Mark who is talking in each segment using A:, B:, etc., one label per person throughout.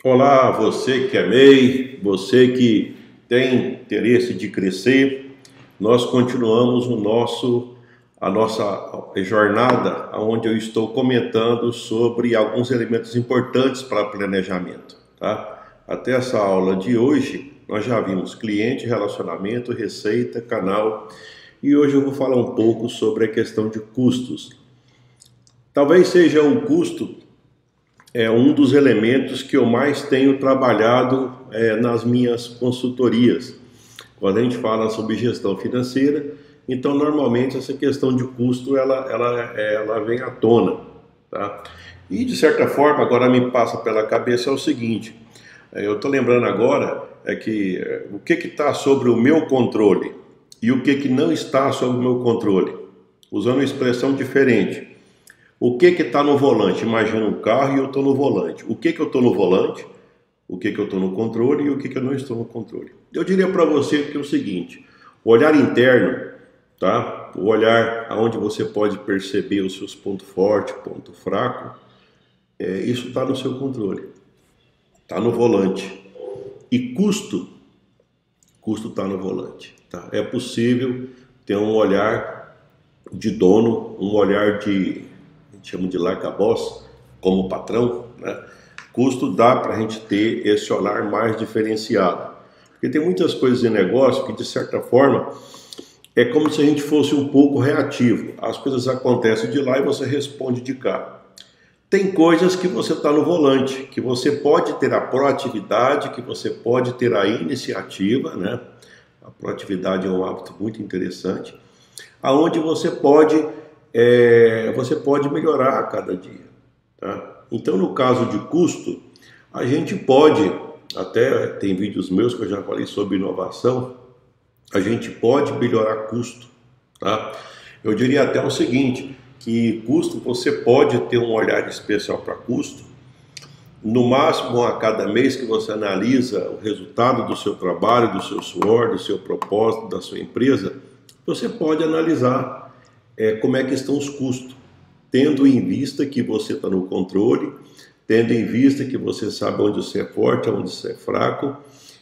A: Olá, você que é MEI, você que tem interesse de crescer, nós continuamos a nossa jornada, onde eu estou comentando sobre alguns elementos importantes para planejamento, tá? Até essa aula de hoje, nós já vimos cliente, relacionamento, receita, canal, e hoje eu vou falar um pouco sobre a questão de custos. Talvez seja um custo um dos elementos que eu mais tenho trabalhado nas minhas consultorias. Quando a gente fala sobre gestão financeira, então normalmente essa questão de custo ela vem à tona, tá? E de certa forma agora me passa pela cabeça o seguinte, eu estou lembrando agora o que está sobre o meu controle e o que não está sobre o meu controle, usando uma expressão diferente. O que está no volante? Imagina um carro e eu estou no volante. O que eu estou no volante? O que eu estou no controle e o que eu não estou no controle? Eu diria para você que é o seguinte, o olhar interno, tá? O olhar onde você pode perceber os seus pontos fortes, ponto fraco, isso está no seu controle, está no volante. E custo está no volante, tá? É possível ter um olhar de dono, um olhar chama de arcabouço, como patrão, né? Custo dá para a gente ter esse olhar mais diferenciado. Porque tem muitas coisas em negócio que, de certa forma, é como se a gente fosse um pouco reativo. As coisas acontecem de lá e você responde de cá. Tem coisas que você está no volante, que você pode ter a proatividade, que você pode ter a iniciativa, né? A proatividade é um hábito muito interessante, aonde você pode melhorar a cada dia, tá? Então, no caso de custo, a gente pode, até tem vídeos meus que eu já falei sobre inovação, a gente pode melhorar custo, tá? Eu diria até o seguinte, que custo, você pode ter um olhar especial para custo, no máximo a cada mês que você analisa o resultado do seu trabalho, do seu suor, do seu propósito, da sua empresa, você pode analisar como é que estão os custos, tendo em vista que você está no controle, tendo em vista que você sabe onde você é forte, onde você é fraco,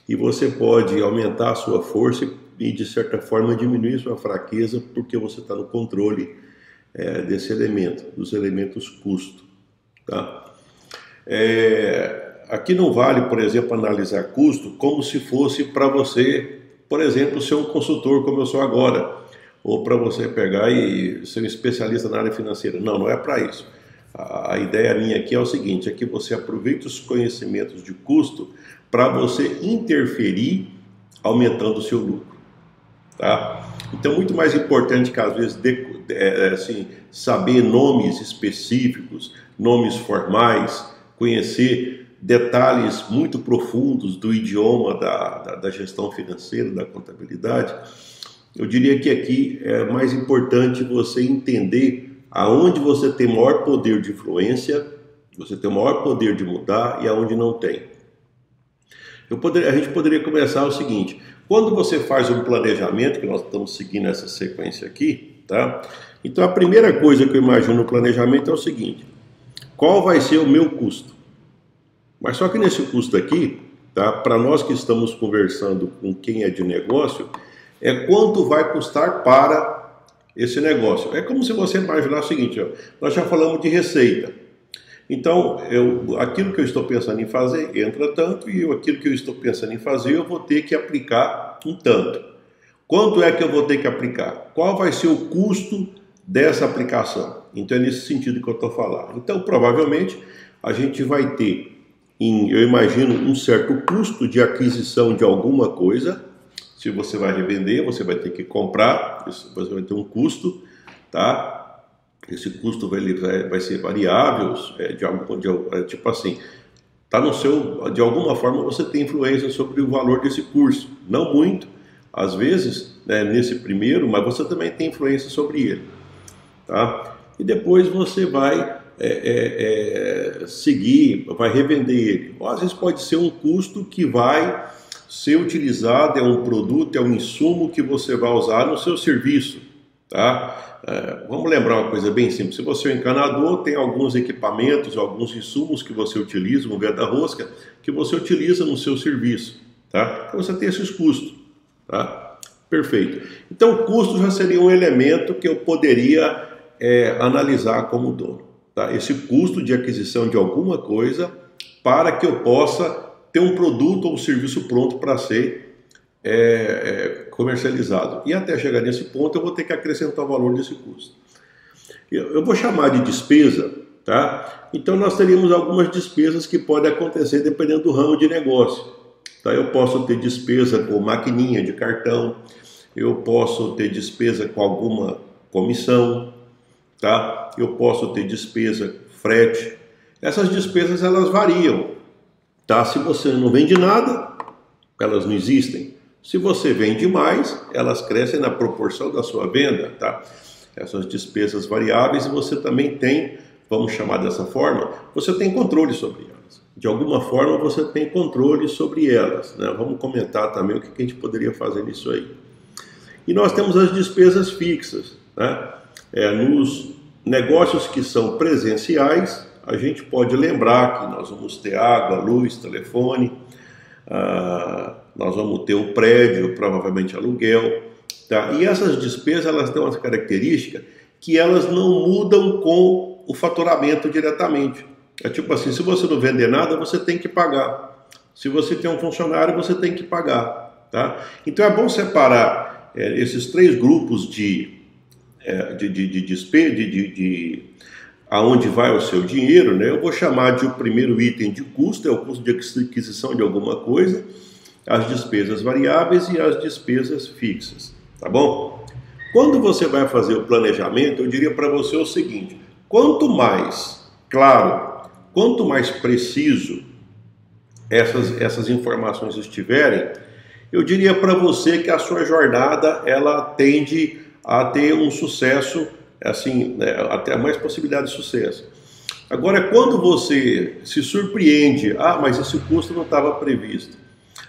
A: e você pode aumentar a sua força e, de certa forma, diminuir sua fraqueza, porque você está no controle desse elemento, dos elementos custo, tá? Aqui não vale, por exemplo, analisar custo como se fosse para você, por exemplo, ser um consultor como eu sou agora, ou para você pegar e ser um especialista na área financeira. Não, não é para isso. A ideia minha aqui é o seguinte, é que você aproveite os conhecimentos de custo para você interferir aumentando o seu lucro, tá? Então, muito mais importante que às vezes saber nomes específicos, nomes formais, conhecer detalhes muito profundos do idioma da gestão financeira, da contabilidade. Eu diria que aqui é mais importante você entender aonde você tem maior poder de influência, você tem o maior poder de mudar e aonde não tem. A gente poderia começar o seguinte, quando você faz um planejamento, que nós estamos seguindo essa sequência aqui, tá? Então a primeira coisa que eu imagino no planejamento é o seguinte, qual vai ser o meu custo? Mas só que nesse custo aqui, tá? Para nós que estamos conversando com quem é de negócio, quanto vai custar para esse negócio. É como se você imaginar o seguinte, ó, nós já falamos de receita. Então, aquilo que eu estou pensando em fazer entra tanto e aquilo que eu estou pensando em fazer eu vou ter que aplicar um tanto. Quanto é que eu vou ter que aplicar? Qual vai ser o custo dessa aplicação? Então é nesse sentido que eu estou falando. Então, provavelmente, a gente vai ter, eu imagino, um certo custo de aquisição de alguma coisa. Se você vai revender, você vai ter que comprar, você vai ter um custo, tá? Esse custo vai ser variável, tipo assim, tá no seu, de alguma forma você tem influência sobre o valor desse curso. Não muito, às vezes, nesse primeiro, mas você também tem influência sobre ele, tá? E depois você vai seguir, vai revender ele. Ou às vezes pode ser um custo que vai ser utilizado, é um produto, é um insumo que você vai usar no seu serviço, tá? Vamos lembrar uma coisa bem simples. Se você é um encanador, tem alguns equipamentos, alguns insumos que você utiliza, um guarda-rosca, que você utiliza no seu serviço, tá? Então você tem esses custos, tá? Perfeito. Então o custo já seria um elemento que eu poderia analisar como dono, tá? Esse custo de aquisição de alguma coisa para que eu possa ter um produto ou um serviço pronto para ser comercializado. E até chegar nesse ponto eu vou ter que acrescentar o valor desse custo. Eu vou chamar de despesa, tá? Então nós teríamos algumas despesas que podem acontecer dependendo do ramo de negócio, tá? Eu posso ter despesa com maquininha de cartão, eu posso ter despesa com alguma comissão, tá? Eu posso ter despesa frete. Essas despesas elas variam, tá? Se você não vende nada, elas não existem. Se você vende mais, elas crescem na proporção da sua venda, tá? Essas despesas variáveis você também tem, vamos chamar dessa forma, você tem controle sobre elas. De alguma forma você tem controle sobre elas, né? Vamos comentar também o que a gente poderia fazer nisso aí. E nós temos as despesas fixas, né? Nos negócios que são presenciais, a gente pode lembrar que nós vamos ter água, luz, telefone, nós vamos ter o prédio, provavelmente aluguel, tá? E essas despesas elas têm uma característica que elas não mudam com o faturamento diretamente. É tipo assim, se você não vender nada, você tem que pagar. Se você tem um funcionário, você tem que pagar, tá? Então é bom separar esses três grupos de despesa, aonde vai o seu dinheiro, né? Eu vou chamar de o primeiro item de custo, é o custo de aquisição de alguma coisa, as despesas variáveis e as despesas fixas, tá bom? Quando você vai fazer o planejamento, eu diria para você o seguinte: quanto mais claro, quanto mais preciso essas informações estiverem, eu diria para você que a sua jornada ela tende a ter um sucesso, assim, até mais possibilidade de sucesso. Agora, quando você se surpreende, mas esse custo não estava previsto,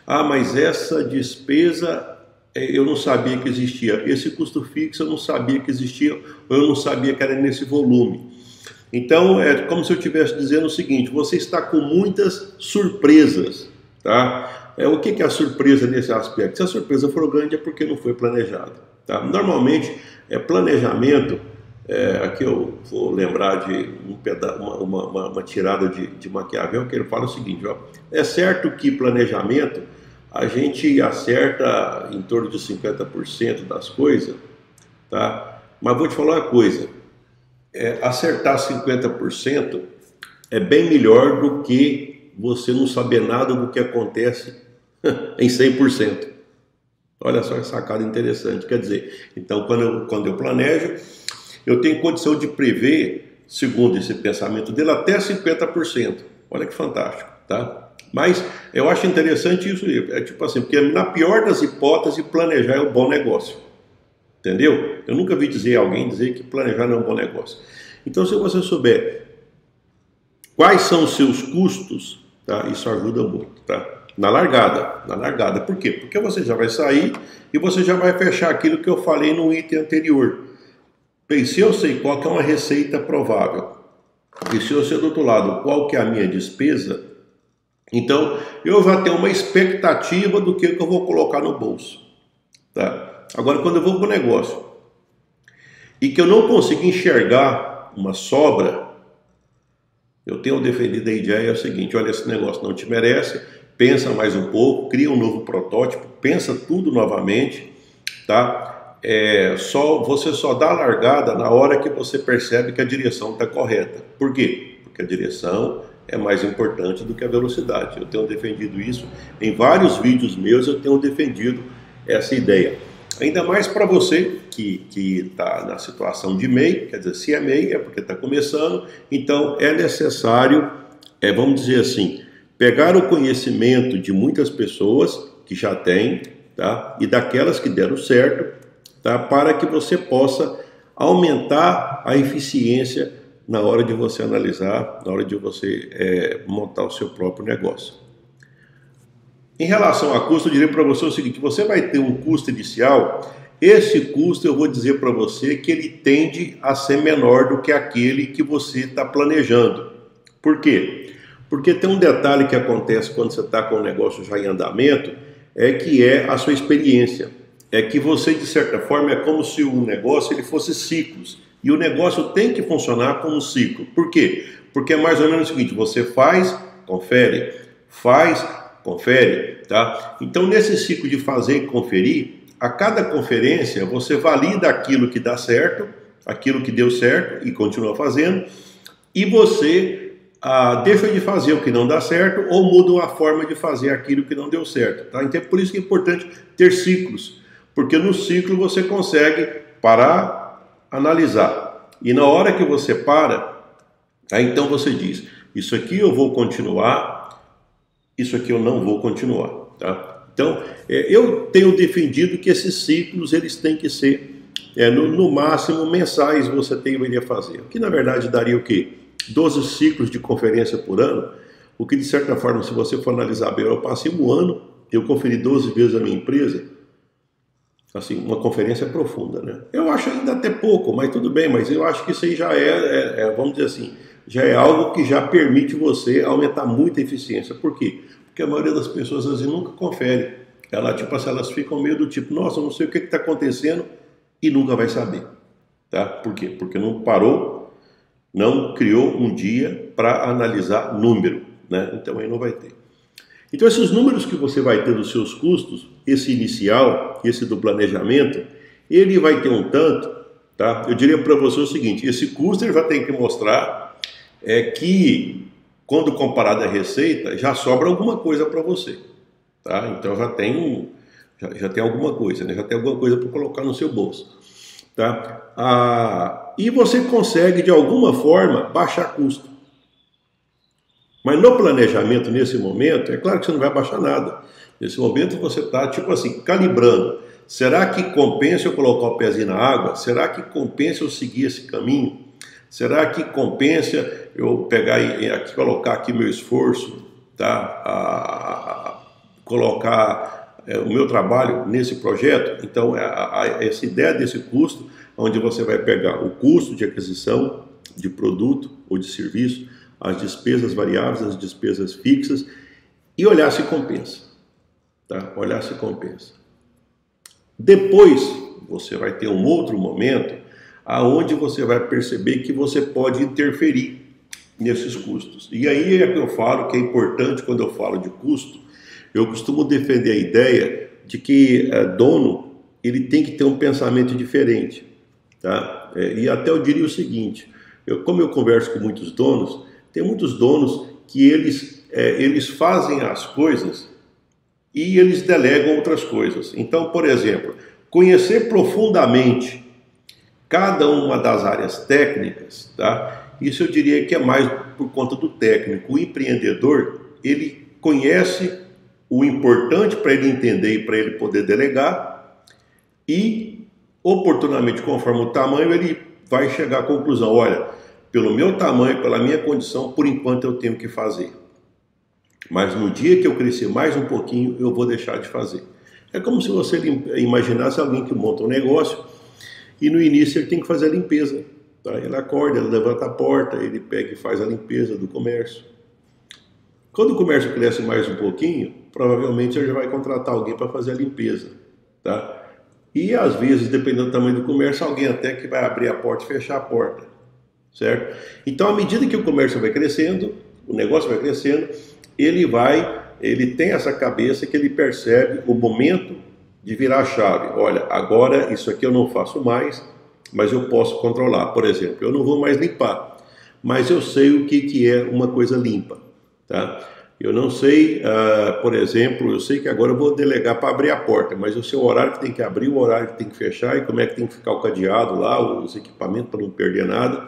A: mas essa despesa eu não sabia que existia, esse custo fixo eu não sabia que existia, ou eu não sabia que era nesse volume. Então, é como se eu estivesse dizendo o seguinte: você está com muitas surpresas, tá? O que é a surpresa nesse aspecto? Se a surpresa for grande é porque não foi planejado, tá? Normalmente, planejamento, aqui eu vou lembrar de uma tirada de Maquiavel, que ele fala o seguinte: é certo que planejamento a gente acerta em torno de 50% das coisas, tá? Mas vou te falar uma coisa, acertar 50% é bem melhor do que você não saber nada do que acontece em 100%. Olha só que sacada interessante. Quer dizer, então quando eu planejo, eu tenho condição de prever, segundo esse pensamento dele, até 50%. Olha que fantástico, tá? Mas eu acho interessante isso, tipo assim, porque na pior das hipóteses, planejar é um bom negócio. Entendeu? Eu nunca vi alguém dizer que planejar não é um bom negócio. Então, se você souber quais são os seus custos, tá? Isso ajuda muito, tá? Na largada. Por quê? Porque você já vai sair e você já vai fechar aquilo que eu falei no item anterior. Bem, se eu sei qual que é uma receita provável, e se eu sei do outro lado qual que é a minha despesa, então eu já tenho uma expectativa do que eu vou colocar no bolso, tá? Agora, quando eu vou para o negócio e que eu não consigo enxergar uma sobra, eu tenho defendido a ideia seguinte: olha, esse negócio não te merece, pensa mais um pouco, cria um novo protótipo, pensa tudo novamente, tá? Você só dá a largada na hora que você percebe que a direção está correta. Por quê? Porque a direção é mais importante do que a velocidade. Eu tenho defendido isso em vários vídeos meus, eu tenho defendido essa ideia. Ainda mais para você que está na situação de MEI, quer dizer, se é MEI é porque está começando, então é necessário, vamos dizer assim, pegar o conhecimento de muitas pessoas que já têm, tá? E daquelas que deram certo, tá? Para que você possa aumentar a eficiência na hora de você analisar, na hora de você montar o seu próprio negócio. Em relação a custo, eu diria para você o seguinte: você vai ter um custo inicial esse custo eu vou dizer para você que ele tende a ser menor do que aquele que você está planejando. Por quê? Porque tem um detalhe que acontece quando você está com o negócio já em andamento, que é a sua experiência. É que você, de certa forma, é como se o negócio ele fosse ciclos. E o negócio tem que funcionar como um ciclo. Por quê? Porque é mais ou menos o seguinte, você faz, confere, tá? Então, nesse ciclo de fazer e conferir, a cada conferência você valida aquilo que dá certo, aquilo que deu certo e continua fazendo, e você deixa de fazer o que não dá certo ou muda a forma de fazer aquilo que não deu certo. Tá? Então, por isso que é importante ter ciclos, porque no ciclo você consegue parar, analisar. E na hora que você para, aí então você diz, isso aqui eu vou continuar, isso aqui eu não vou continuar. Tá? Então, eu tenho defendido que esses ciclos eles têm que ser, no máximo, mensais você deveria fazer. O que na verdade daria o quê? 12 ciclos de conferência por ano, o que de certa forma, se você for analisar bem, eu passei um ano, eu conferi 12 vezes a minha empresa, assim, uma conferência profunda, né? Eu acho ainda até pouco, mas tudo bem, mas eu acho que isso aí já vamos dizer assim, já é algo que já permite você aumentar muito a eficiência. Por quê? Porque a maioria das pessoas às vezes nunca confere. Elas ficam meio do tipo, nossa, eu não sei o que está acontecendo e nunca vai saber. Tá? Por quê? Porque não parou, não criou um dia para analisar número, né? Então aí não vai ter. Então esses números que você vai ter dos seus custos, esse inicial, esse do planejamento, ele vai ter um tanto, tá? Eu diria para você o seguinte, esse custo ele já tem que mostrar que quando comparado à receita, já sobra alguma coisa para você, tá? Então já tem alguma coisa, né? Já tem alguma coisa para colocar no seu bolso, tá? E você consegue de alguma forma baixar custo. Mas no planejamento, nesse momento, é claro que você não vai baixar nada. Nesse momento você está, tipo assim, calibrando. Será que compensa eu colocar o pezinho na água? Será que compensa eu seguir esse caminho? Será que compensa eu pegar e colocar aqui meu esforço, tá? Colocar o meu trabalho nesse projeto? Então, essa ideia desse custo, onde você vai pegar o custo de aquisição de produto ou de serviço, as despesas variáveis, as despesas fixas, e olhar se compensa. Tá? Olhar se compensa. Depois, você vai ter um outro momento aonde você vai perceber que você pode interferir nesses custos. E aí é que eu falo que é importante, quando eu falo de custo, eu costumo defender a ideia de que dono ele tem que ter um pensamento diferente. Tá? E até eu diria o seguinte, como eu converso com muitos donos, tem muitos donos que eles fazem as coisas e eles delegam outras coisas. Então, por exemplo, conhecer profundamente cada uma das áreas técnicas, tá? Isso eu diria que é mais por conta do técnico. O empreendedor, ele conhece o importante para ele entender e para ele poder delegar e, oportunamente, conforme o tamanho, ele vai chegar à conclusão, olha, pelo meu tamanho, pela minha condição, por enquanto eu tenho que fazer. Mas no dia que eu crescer mais um pouquinho, eu vou deixar de fazer. É como se você imaginasse alguém que monta um negócio e no início ele tem que fazer a limpeza. Tá? Ele acorda, ele levanta a porta, ele pega e faz a limpeza do comércio. Quando o comércio cresce mais um pouquinho, provavelmente ele já vai contratar alguém para fazer a limpeza. Tá? E às vezes, dependendo do tamanho do comércio, alguém até que vai abrir a porta e fechar a porta. Certo? Então, à medida que o comércio vai crescendo, o negócio vai crescendo, ele tem essa cabeça que ele percebe o momento de virar a chave. Olha, agora isso aqui eu não faço mais, mas eu posso controlar. Por exemplo, eu não vou mais limpar, mas eu sei o que é uma coisa limpa. Tá? Eu não sei, por exemplo, eu sei que agora eu vou delegar para abrir a porta, mas eu sei o horário que tem que abrir, o horário que tem que fechar e como é que tem que ficar o cadeado lá, os equipamentos para não perder nada.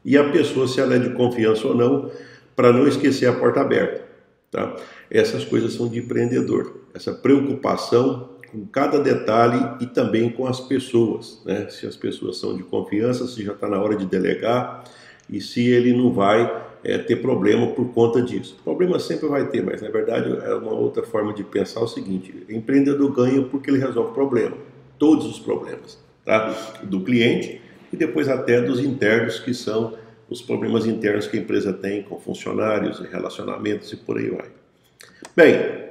A: E a pessoa, se ela é de confiança ou não, para não esquecer a porta aberta. Tá? Essas coisas são de empreendedor. Essa preocupação com cada detalhe e também com as pessoas. Né? Se as pessoas são de confiança, se já está na hora de delegar e se ele não vai ter problema por conta disso. Problema sempre vai ter, mas na verdade é uma outra forma de pensar o seguinte, o empreendedor ganha porque ele resolve problema. todos os problemas, tá? Do cliente e depois até dos internos, que são os problemas internos que a empresa tem com funcionários, relacionamentos e por aí vai. Bem,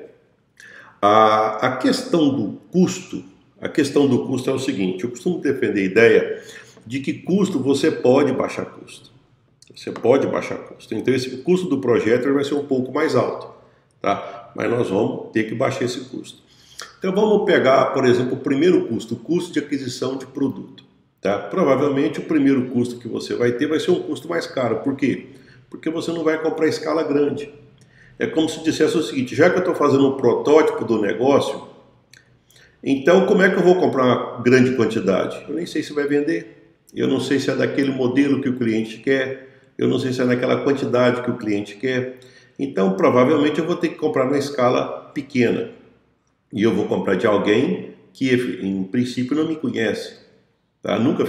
A: a questão do custo é o seguinte: eu costumo defender a ideia de que custo você pode baixar custo. Você pode baixar custo. Então esse custo do projeto vai ser um pouco mais alto, tá? Mas nós vamos ter que baixar esse custo. Então vamos pegar, por exemplo, o primeiro custo, o custo de aquisição de produto, tá? Provavelmente o primeiro custo que você vai ter vai ser um custo mais caro. Por quê? Porque você não vai comprar escala grande. É como se dissesse o seguinte: já que eu estou fazendo um protótipo do negócio, então como é que eu vou comprar uma grande quantidade? Eu nem sei se vai vender, eu não sei se é daquele modelo que o cliente quer, eu não sei se é naquela quantidade que o cliente quer. Então provavelmente eu vou ter que comprar numa escala pequena. E eu vou comprar de alguém que em princípio não me conhece, tá? Nunca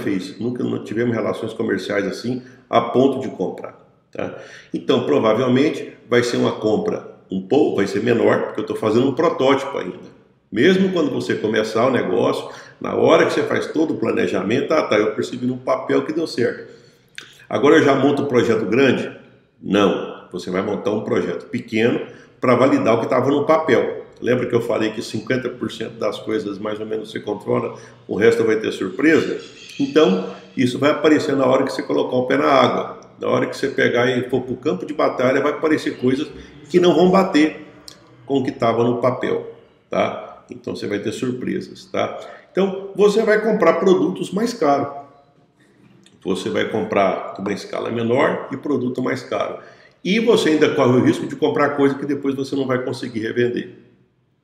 A: tivemos relações comerciais assim a ponto de comprar. Tá? Então, provavelmente vai ser uma compra vai ser menor, porque eu estou fazendo um protótipo ainda. Mesmo quando você começar o negócio, na hora que você faz todo o planejamento, eu percebi no papel que deu certo. Agora eu já monto um projeto grande? Não, você vai montar um projeto pequeno para validar o que estava no papel. Lembra que eu falei que 50% das coisas mais ou menos você controla, o resto vai ter surpresa? Então, isso vai aparecer na hora que você colocar o pé na água. Na hora que você pegar e for para o campo de batalha, vai aparecer coisas que não vão bater com o que estava no papel, tá? Então você vai ter surpresas, tá? Então você vai comprar produtos mais caros. Você vai comprar uma escala menor e produto mais caro. E você ainda corre o risco de comprar coisa que depois você não vai conseguir revender,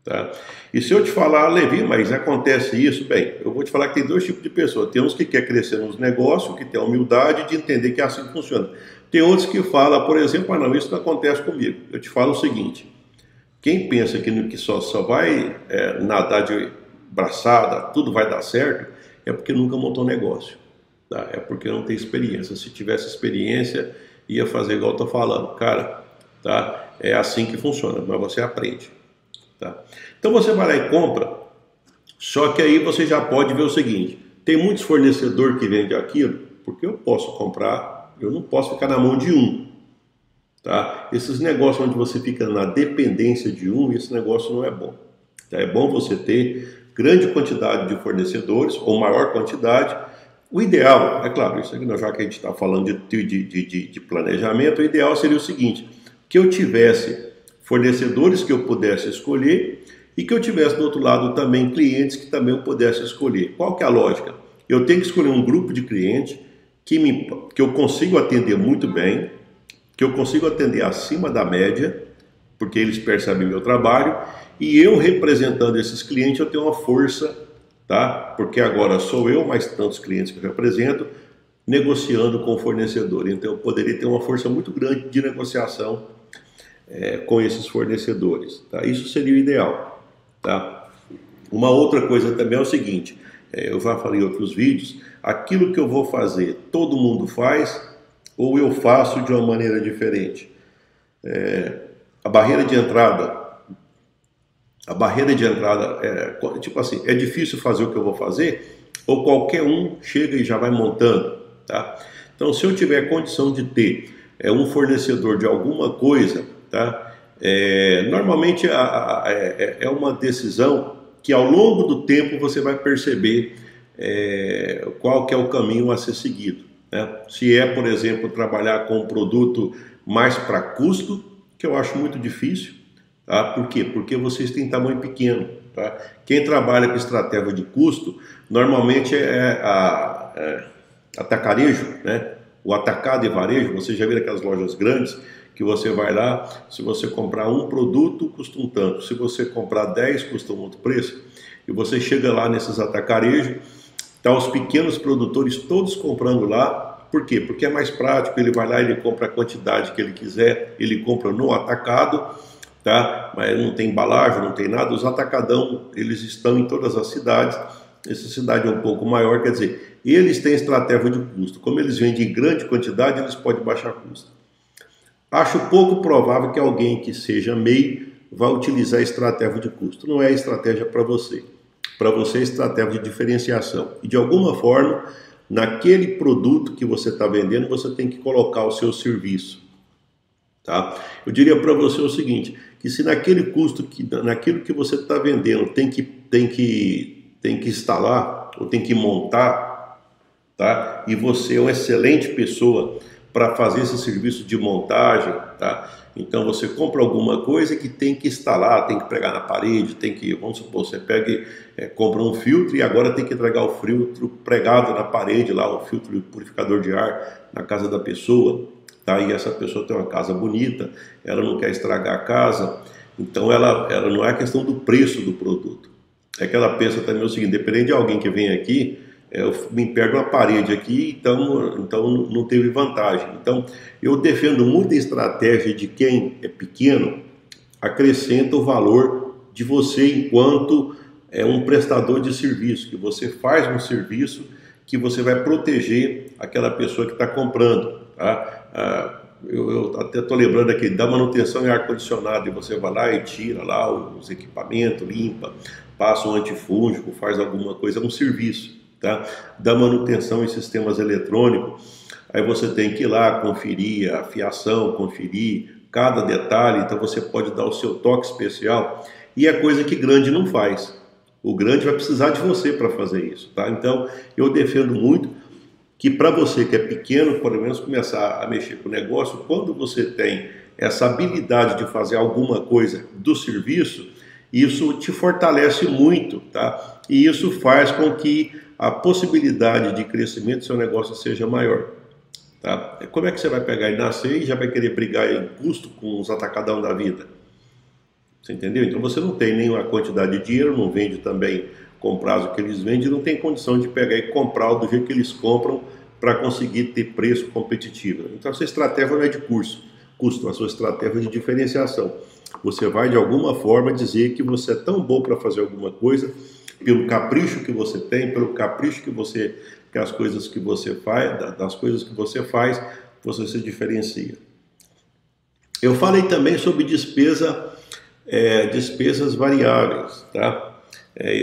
A: tá? E se eu te falar, Levi, mas acontece isso? Bem, eu vou te falar que tem dois tipos de pessoas. Tem uns que quer crescer nos negócios, que tem a humildade de entender que é assim que funciona. Tem outros que falam, por exemplo, não, isso não acontece comigo. Eu te falo o seguinte: quem pensa que só vai nadar de braçada, tudo vai dar certo, é porque nunca montou negócio, tá? É porque não tem experiência. Se tivesse experiência, ia fazer igual eu estou falando. Cara, tá? É assim que funciona, mas você aprende. Tá? Então você vai lá e compra, só que aí você já pode ver o seguinte: tem muitos fornecedores que vendem aquilo, porque eu posso comprar, eu não posso ficar na mão de um, tá? Esses negócios onde você fica na dependência de um, esse negócio não é bom, tá? É bom você ter grande quantidade de fornecedores, ou maior quantidade. O ideal, é claro, isso aqui já que a gente está falando de planejamento, o ideal seria o seguinte: que eu tivesse fornecedores que eu pudesse escolher e que eu tivesse do outro lado também clientes que também eu pudesse escolher. Qual que é a lógica? Eu tenho que escolher um grupo de clientes que eu consigo atender muito bem, que eu consigo atender acima da média, porque eles percebem meu trabalho, e eu representando esses clientes eu tenho uma força, tá? Porque agora sou eu, mais tantos clientes que eu represento, negociando com o fornecedor. Então eu poderia ter uma força muito grande de negociação com esses fornecedores, tá? Isso seria o ideal, tá? Uma outra coisa também é o seguinte: eu já falei em outros vídeos, aquilo que eu vou fazer, todo mundo faz, ou eu faço de uma maneira diferente. A barreira de entrada tipo assim, é difícil fazer o que eu vou fazer, ou qualquer um chega e já vai montando, tá? Então, se eu tiver condição de ter um fornecedor de alguma coisa, tá? Normalmente é uma decisão que ao longo do tempo você vai perceber qual que é o caminho a ser seguido, né? Se por exemplo, trabalhar com um produto mais para custo, que eu acho muito difícil, tá? Por quê? Porque vocês têm tamanho pequeno, tá? Quem trabalha com estratégia de custo, normalmente atacarejo, né? O atacado e varejo. Você já viu aquelas lojas grandes que você vai lá, se você comprar um produto custa um tanto, se você comprar 10 custa um outro preço, e você chega lá nesses atacarejos, tá os pequenos produtores todos comprando lá. Por quê? Porque é mais prático, ele vai lá, ele compra a quantidade que ele quiser, ele compra no atacado, tá? Mas não tem embalagem, não tem nada. Os atacadão, eles estão em todas as cidades. Essa cidade é um pouco maior, quer dizer, eles têm estratégia de custo. Como eles vendem em grande quantidade, eles podem baixar custo. Acho pouco provável que alguém que seja MEI vá utilizar estratégia de custo. Não é estratégia para você. para você estratégia de diferenciação. E de alguma forma, naquele produto que você está vendendo, você tem que colocar o seu serviço. Tá? Eu diria para você o seguinte, que se naquele custo, naquilo que você está vendendo tem que instalar, ou tem que montar, tá? E você é uma excelente pessoa para fazer esse serviço de montagem, tá? Então você compra alguma coisa que tem que instalar, tem que pregar na parede, tem que, vamos supor, você pega compra um filtro e agora tem que entregar o filtro pregado na parede lá, o filtro purificador de ar na casa da pessoa, tá? E essa pessoa tem uma casa bonita, ela não quer estragar a casa, então ela não é questão do preço do produto, é que ela pensa também o seguinte, dependendo de alguém que vem aqui, eu me pego uma parede aqui, então não teve vantagem. Então, eu defendo muito a estratégia de quem é pequeno, acrescenta o valor de você enquanto um prestador de serviço, que você faz um serviço que você vai proteger aquela pessoa que está comprando. Tá? Eu até estou lembrando aqui, da manutenção em ar-condicionado, e você vai lá e tira lá os equipamentos, limpa, passa um antifúngico, faz alguma coisa, é um serviço. Tá? Da manutenção em sistemas eletrônicos, aí você tem que ir lá conferir a fiação, conferir cada detalhe, então você pode dar o seu toque especial, e é coisa que grande não faz. O grande vai precisar de você para fazer isso, tá? Então eu defendo muito que para você que é pequeno, pelo menos começar a mexer com o negócio, quando você tem essa habilidade de fazer alguma coisa do serviço, isso te fortalece muito, tá? E isso faz com que a possibilidade de crescimento do seu negócio seja maior. Tá? Como é que você vai pegar e nascer e já vai querer brigar em custo com os atacadão da vida? Você entendeu? Então você não tem nenhuma quantidade de dinheiro, não vende também com o prazo que eles vendem, não tem condição de pegar e comprar do jeito que eles compram para conseguir ter preço competitivo. Então a sua estratégia não é de custo, a sua estratégia é de diferenciação. Você vai de alguma forma dizer que você é tão bom para fazer alguma coisa, pelo capricho que você tem, pelo capricho que as coisas que você faz, das coisas que você faz, você se diferencia. Eu falei também sobre despesas variáveis, tá?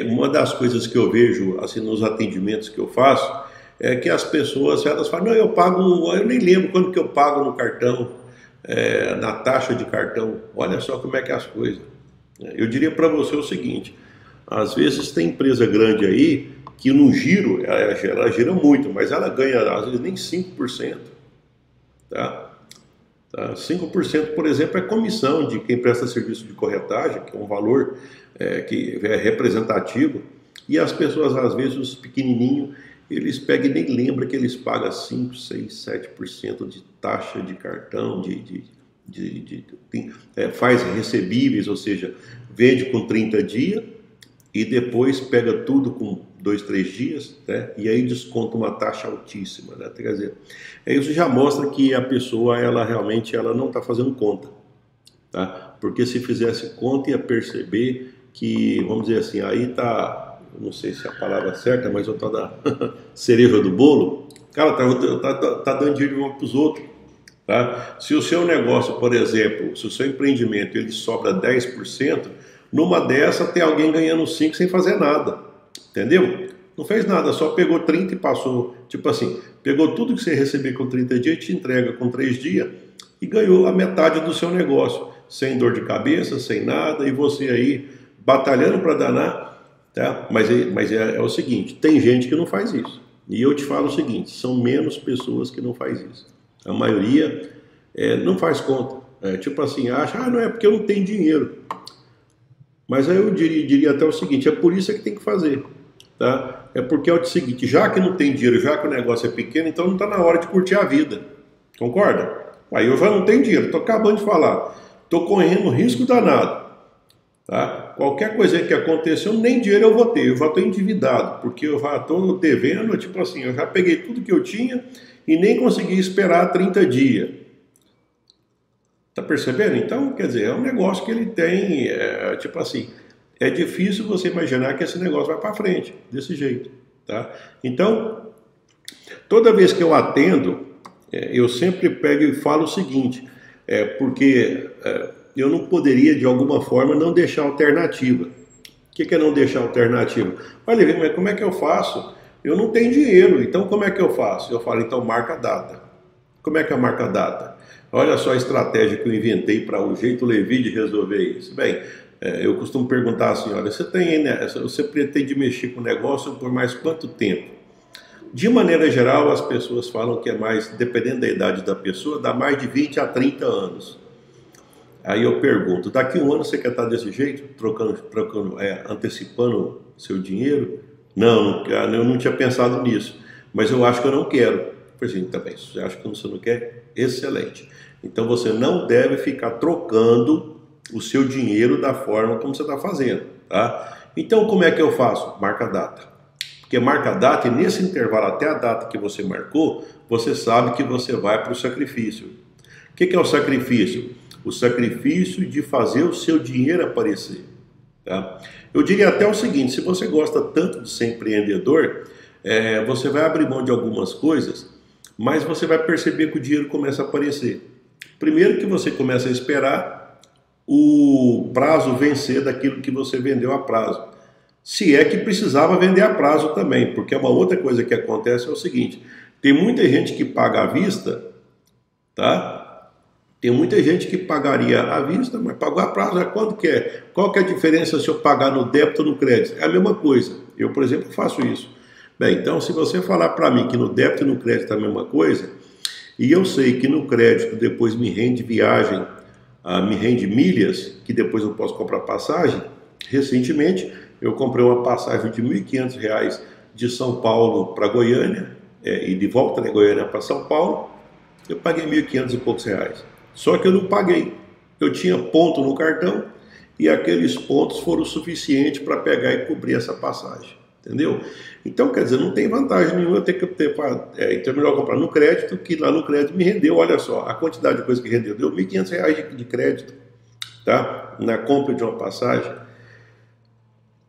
A: Uma das coisas que eu vejo assim nos atendimentos que eu faço é que as pessoas elas falam, não, eu nem lembro quando que eu pago no cartão, na taxa de cartão. Olha só como é que é as coisas. Eu diria para você o seguinte. Às vezes tem empresa grande aí que no giro, ela gira muito, mas ela ganha às vezes nem 5%. Tá? 5%, por exemplo, é comissão de quem presta serviço de corretagem, que é um valor que é representativo, e as pessoas, às vezes, os pequenininhos, eles pegam e nem lembram que eles pagam 5, 6, 7% de taxa de cartão, faz recebíveis, ou seja, vende com 30 dias, e depois pega tudo com 2, 3 dias, né? E aí desconta uma taxa altíssima, né? Quer dizer, isso já mostra que a pessoa, ela realmente não está fazendo conta, tá? Porque se fizesse conta ia perceber que, vamos dizer assim, aí tá, não sei se é a palavra certa, mas eu tô da cereja do bolo, cara, tá dando dinheiro uns para os outros, tá? Se o seu negócio, por exemplo, se o seu empreendimento ele sobra 10%, numa dessa tem alguém ganhando 5 sem fazer nada, entendeu? Não fez nada, só pegou 30 e passou, tipo assim, pegou tudo que você receber com 30 dias e te entrega com 3 dias e ganhou a metade do seu negócio, sem dor de cabeça, sem nada, e você aí batalhando para danar, tá? Mas é o seguinte, tem gente que não faz isso, e eu te falo o seguinte, são menos pessoas que não faz isso, a maioria não faz conta, tipo assim, acha, não é porque eu não tenho dinheiro. Mas aí eu diria até o seguinte, é por isso que tem que fazer, tá? É porque é o seguinte, já que não tem dinheiro, já que o negócio é pequeno, então não está na hora de curtir a vida, concorda? Aí eu já não tenho dinheiro, estou acabando de falar, estou correndo risco danado, tá? Qualquer coisa que aconteceu, nem dinheiro eu vou ter, eu já estou endividado, porque eu já estou devendo, tipo assim, eu já peguei tudo que eu tinha e nem consegui esperar 30 dias. Tá percebendo? Então, quer dizer, é um negócio que ele tem, tipo assim, é difícil você imaginar que esse negócio vai para frente, desse jeito, tá? Então, toda vez que eu atendo, eu sempre pego e falo o seguinte, porque eu não poderia, de alguma forma, não deixar alternativa, que é não deixar alternativa? Olha, mas como é que eu faço? Eu não tenho dinheiro, então como é que eu faço? Eu falo, então marca a data. Como é que é a marca a data? Olha só a estratégia que eu inventei para o jeito Levi de resolver isso. Bem, eu costumo perguntar assim, olha, você pretende mexer com o negócio por mais quanto tempo? De maneira geral, as pessoas falam que é mais, dependendo da idade da pessoa, dá mais de 20 a 30 anos. Aí eu pergunto, daqui a um ano você quer estar desse jeito, antecipando seu dinheiro? Não, eu não tinha pensado nisso, mas eu acho que eu não quero. Pois sim, também, se você acha que você não quer, excelente. Então você não deve ficar trocando o seu dinheiro da forma como você está fazendo, tá? Então como é que eu faço? Marca a data. Porque marca a data e nesse intervalo até a data que você marcou, você sabe que você vai para o sacrifício. O que é o sacrifício? O sacrifício de fazer o seu dinheiro aparecer. Tá? Eu diria até o seguinte, se você gosta tanto de ser empreendedor, você vai abrir mão de algumas coisas, mas você vai perceber que o dinheiro começa a aparecer. Primeiro que você começa a esperar o prazo vencer daquilo que você vendeu a prazo. Se é que precisava vender a prazo também, porque uma outra coisa que acontece é o seguinte, tem muita gente que paga à vista, tá? Tem muita gente que pagaria à vista, mas pagou a prazo, quanto que é? Qual que é a diferença se eu pagar no débito ou no crédito? É a mesma coisa. Eu, por exemplo, faço isso. Bem, então se você falar para mim que no débito e no crédito é a mesma coisa, e eu sei que no crédito depois me rende viagem, me rende milhas, que depois eu posso comprar passagem, recentemente eu comprei uma passagem de R$ 1.500 de São Paulo para Goiânia, e de volta de Goiânia para São Paulo, eu paguei R$ 1.500 e poucos reais. Só que eu não paguei. Eu tinha ponto no cartão e aqueles pontos foram suficientes para pegar e cobrir essa passagem. Entendeu? Então, quer dizer, não tem vantagem nenhuma eu ter que então é melhor comprar no crédito, que lá no crédito me rendeu, olha só, a quantidade de coisa que rendeu, deu R$ 1.500 de crédito, tá? Na compra de uma passagem.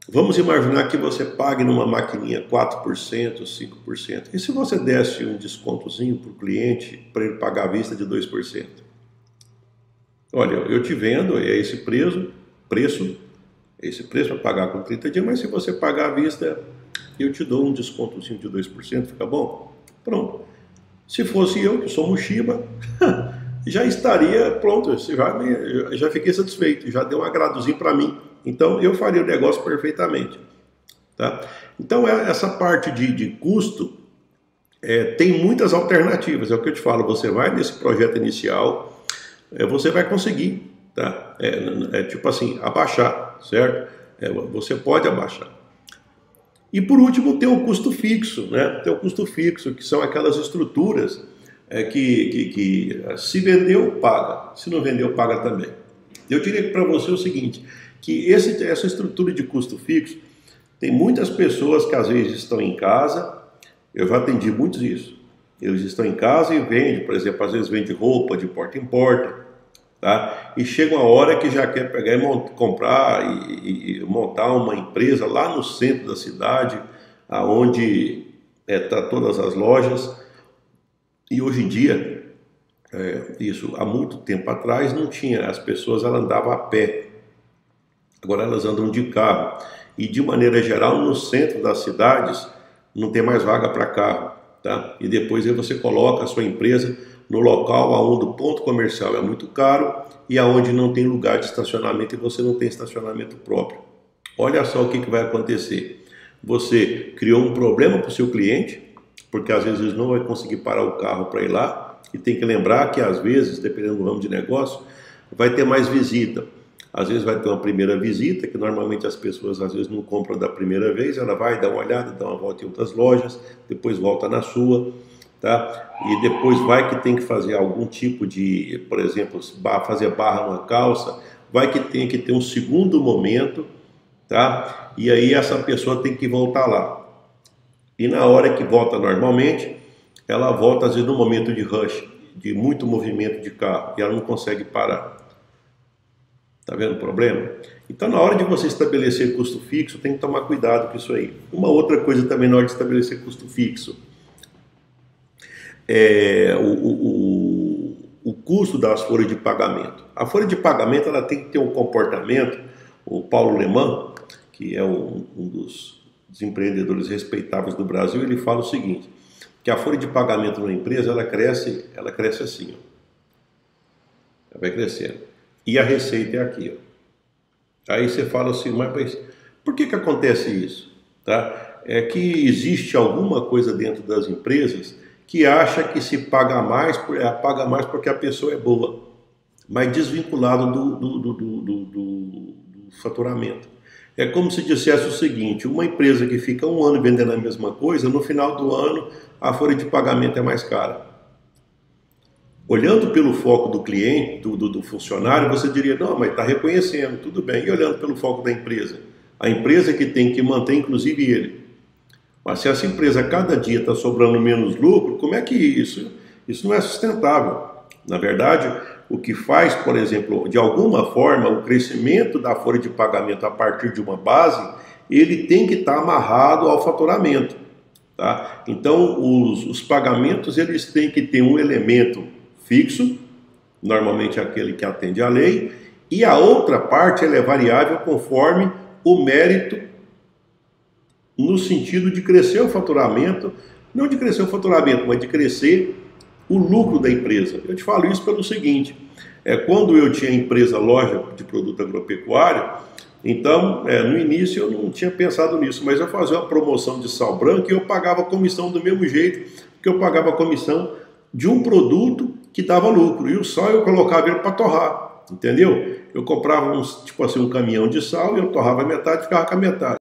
A: Vamos imaginar que você pague numa maquininha 4%, 5%. E se você desse um descontozinho para o cliente, para ele pagar à vista de 2%? Olha, eu te vendo, é esse preço para pagar com 30 dias, mas se você pagar à vista, eu te dou um descontozinho de 2%, fica bom? Pronto. Se fosse eu, que sou Mushiba, já estaria pronto, já fiquei satisfeito, já deu um agradozinho para mim. Então, eu faria o negócio perfeitamente. Tá? Então, essa parte de custo, tem muitas alternativas, é o que eu te falo, você vai nesse projeto inicial, você vai conseguir, tá? Tipo assim, abaixar, certo? Você pode abaixar. E por último tem o custo fixo, né? Tem o custo fixo, que são aquelas estruturas que se vendeu, paga. Se não vendeu, paga também. Eu diria para você o seguinte, que essa estrutura de custo fixo, tem muitas pessoas que às vezes estão em casa, eu já atendi muitos isso. Eles estão em casa e vendem, por exemplo, às vezes vende roupa de porta em porta, tá? E chega uma hora que já quer pegar e comprar e montar uma empresa lá no centro da cidade, aonde tá todas as lojas. E hoje em dia, isso há muito tempo atrás não tinha, as pessoas elas andavam a pé, agora elas andam de carro. E de maneira geral, no centro das cidades não tem mais vaga para carro, tá? E depois aí você coloca a sua empresa no local onde o ponto comercial é muito caro e aonde não tem lugar de estacionamento e você não tem estacionamento próprio. Olha só o que vai acontecer. Você criou um problema para o seu cliente, porque às vezes não vai conseguir parar o carro para ir lá, e tem que lembrar que às vezes, dependendo do ramo de negócio, vai ter mais visita. Às vezes vai ter uma primeira visita, que normalmente as pessoas às vezes não compram da primeira vez, ela vai dar uma olhada, dá uma volta em outras lojas, depois volta na sua, tá? E depois vai que tem que fazer algum tipo de, por exemplo, fazer barra numa calça, vai que tem que ter um segundo momento, tá? E aí essa pessoa tem que voltar lá. E na hora que volta normalmente, ela volta às vezes no momento de rush, de muito movimento de carro, e ela não consegue parar. Tá vendo o problema? Então, na hora de você estabelecer custo fixo, tem que tomar cuidado com isso aí. Uma outra coisa também na hora de estabelecer custo fixo é o custo das folhas de pagamento. A folha de pagamento ela tem que ter um comportamento, o Paulo Lemann, que é um dos empreendedores respeitáveis do Brasil, ele fala o seguinte, que a folha de pagamento na empresa, ela cresce assim, ó. Ela vai crescendo. E a receita é aqui, ó. Aí você fala assim, mas por que acontece isso? Tá? É que existe alguma coisa dentro das empresas que acha que se paga mais porque a pessoa é boa, mas desvinculado do faturamento. É como se dissesse o seguinte, uma empresa que fica um ano vendendo a mesma coisa, no final do ano a folha de pagamento é mais cara. Olhando pelo foco do cliente, do funcionário, você diria, não, mas está reconhecendo, tudo bem. E olhando pelo foco da empresa? A empresa que tem que manter, inclusive, ele. Mas se essa empresa cada dia está sobrando menos lucro, como é que isso não é sustentável? Na verdade, o que faz, por exemplo, de alguma forma, o crescimento da folha de pagamento a partir de uma base, ele tem que estar amarrado ao faturamento. Tá? Então, os pagamentos eles têm que ter um elemento fixo, normalmente aquele que atende à lei, e a outra parte ela é variável conforme o mérito, no sentido de crescer o faturamento, não de crescer o faturamento, mas de crescer o lucro da empresa. Eu te falo isso pelo seguinte, quando eu tinha empresa, loja de produto agropecuário, então, no início eu não tinha pensado nisso, mas eu fazia uma promoção de sal branco e eu pagava comissão do mesmo jeito que eu pagava a comissão de um produto que dava lucro. E o sal eu colocava ele para torrar, entendeu? Eu comprava um caminhão de sal e eu torrava metade e ficava com a metade.